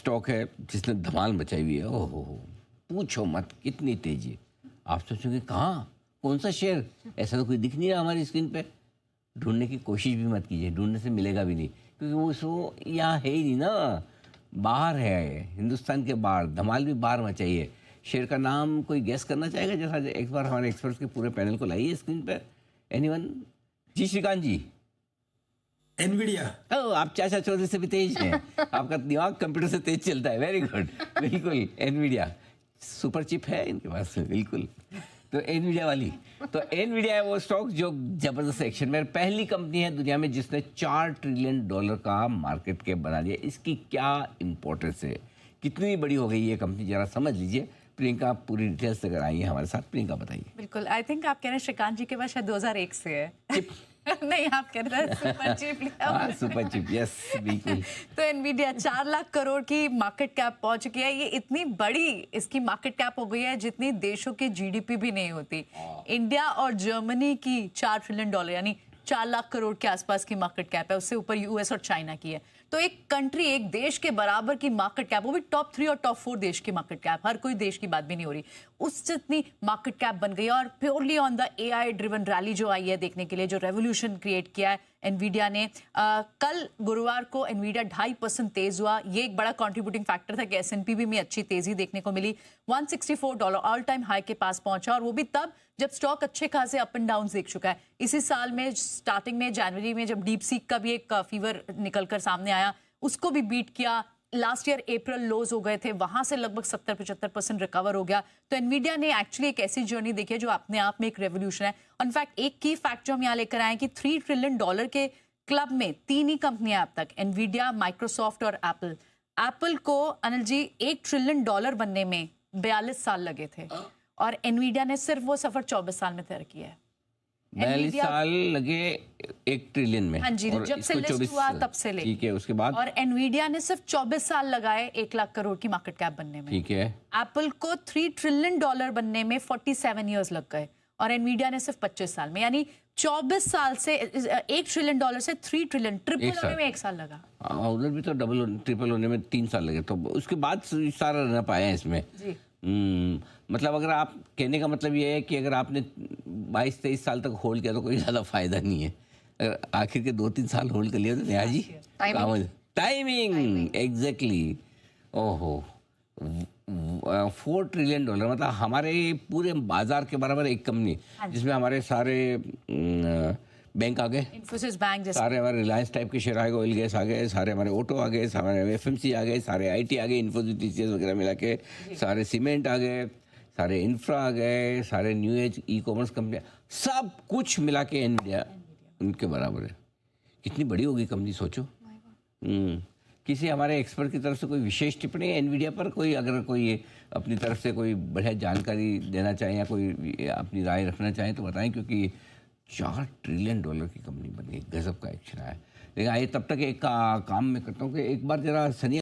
Stock है जिसने धमाल मचाई हुई है। ओहो पूछो मत, कितनी तेजी। आप सोचोगे कहाँ, कौन सा शेयर, ऐसा तो कोई दिख नहीं रहा हमारी स्क्रीन पे। ढूंढने की कोशिश भी मत कीजिए, ढूंढने से मिलेगा भी नहीं, क्योंकि वो सो यहाँ है ही नहीं ना, बाहर है, हिंदुस्तान के बाहर। धमाल भी बाहर मचाई है। शेयर का नाम कोई गैस करना चाहेगा, जैसा एक बार हमारे एक्सपर्ट्स के पूरे पैनल को लाइए स्क्रीन पर। एनीवन? जी श्रीकांत जी। एनवीडिया। ओह, आप चाचा चौधरी से भी तेज हैं। आपका दिमाग कंप्यूटर से तेज चलता है। वेरी गुड, बिल्कुल। एनवीडिया सुपर चिप है इनके पास, बिल्कुल। तो एनवीडिया वाली, तो एनवीडिया है वो स्टॉक जो जबरदस्त एक्शन में, पहली कंपनी है दुनिया में जिसने $4 ट्रिलियन का मार्केट कैप बना लिया। इसकी क्या इंपॉर्टेंस है, कितनी बड़ी हो गई ये कंपनी, जरा समझ लीजिए। प्रियंका पूरी डिटेल्स अगर आई है हमारे साथ। प्रियंका बताइए। बिल्कुल, आई थिंक आप कह रहे हैं श्रीकांत जी के पास शायद 2001 से है। नहीं, आप कह रहे हैं सुपर चिप लिया। सुपर चिप, यस बिल्कुल। तो एनवीडिया 4 लाख करोड़ की मार्केट कैप पहुंच चुकी है। ये इतनी बड़ी इसकी मार्केट कैप हो गई है जितनी देशों की जीडीपी भी नहीं होती। इंडिया और जर्मनी की $4 ट्रिलियन यानी 4 लाख करोड़ के आसपास की मार्केट कैप है। उससे ऊपर यूएस और चाइना की है। तो एक कंट्री, एक देश के बराबर की मार्केट कैप, वो भी टॉप 3 और टॉप 4 देश की मार्केट कैप, हर कोई देश की बात भी नहीं हो रही, उस जितनी मार्केट कैप बन गई है। और purely on the AI driven rally जो आई है देखने के लिए, जो रेवोल्यूशन क्रिएट किया है एनवीडिया ने। कल गुरुवार को एनवीडिया 2.5% तेज हुआ। ये एक बड़ा कंट्रीब्यूटिंग फैक्टर था कि एसएनपी भी में अच्छी तेजी देखने को मिली। $164 ऑल टाइम हाई के पास पहुंचा, और वो भी तब जब स्टॉक अच्छे खासे अप एंड डाउन देख चुका है। इसी साल में स्टार्टिंग में जनवरी में जब डीप सीक का भी एक फीवर निकलकर सामने आया, उसको भी बीट किया। लास्ट ईयर अप्रैल लोज हो गए थे, वहां से लगभग 70-75% रिकवर हो गया। तो एनवीडिया ने एक्चुअली एक ऐसी जर्नी देखी है जो अपने आप में एक रेवोल्यूशन है। इनफैक्ट एक की फैक्ट जो हम यहाँ लेकर आए कि $3 ट्रिलियन के क्लब में 3 ही कंपनियां अब तक, एनवीडिया, माइक्रोसॉफ्ट और एप्पल। एप्पल को अनिल जी $1 ट्रिलियन बनने में 42 साल लगे थे, और एनवीडिया ने सिर्फ वो सफर 24 साल में तय किया है। 42 साल लगे 1 ट्रिलियन में। हाँ जी, जब से लिस्ट हुआ तब से लेके, ठीक है, उसके बाद। और एनवीडिया ने सिर्फ 24 साल लगाए 1 लाख करोड़ की मार्केट कैप बनने में। ठीक है। एप्पल को $3 ट्रिलियन बनने में 47 इयर्स लग गए, और एनवीडिया ने सिर्फ 25 साल में, यानी 24 साल से $1 ट्रिलियन से $3 ट्रिलियन, ट्रिपल होने में 1 साल लगा। उधर भी तो डबल ट्रिपल होने में 3 साल लगे, तो उसके बाद सारा रन पाए हैं इसमें जी। मतलब अगर आप कहने का मतलब ये है कि अगर आपने 22-23 साल तक होल्ड किया तो कोई ज़्यादा फायदा नहीं है। अगर आखिर के 2-3 साल होल्ड कर लिया तो नया जी टाइमिंग एग्जैक्टली। ओहो, $4 ट्रिलियन मतलब हमारे पूरे बाजार के बराबर एक कंपनी, जिसमें हमारे सारे बैंक आ गए, इन्फोसिस बैंक जैसे, सारे हमारे रिलायंस टाइप के शेयर आ गए, ऑयल गैस आ गए, सारे हमारे ऑटो आ गए, हमारे एफएमसी आ गए, सारे आईटी आ गए, इन्फोसिस टीसीएस वगैरह मिला के, सारे सीमेंट आ गए, सारे इंफ्रा आ गए, सारे न्यू एज ई कॉमर्स कंपनियां, सब कुछ मिला के एनवीडिया उनके बराबर है। कितनी बड़ी होगी कंपनी, सोचो। किसी हमारे एक्सपर्ट की तरफ से कोई विशेष टिप्पणी एनवीडिया पर, कोई अगर कोई अपनी तरफ से कोई बढ़िया जानकारी देना चाहें या कोई अपनी राय रखना चाहें तो बताएं, क्योंकि $4 ट्रिलियन की कंपनी बनी, गजब का एक्शन है। लेकिन आइए तब तक एक काम मैं करता हूँ कि एक बार जरा सनी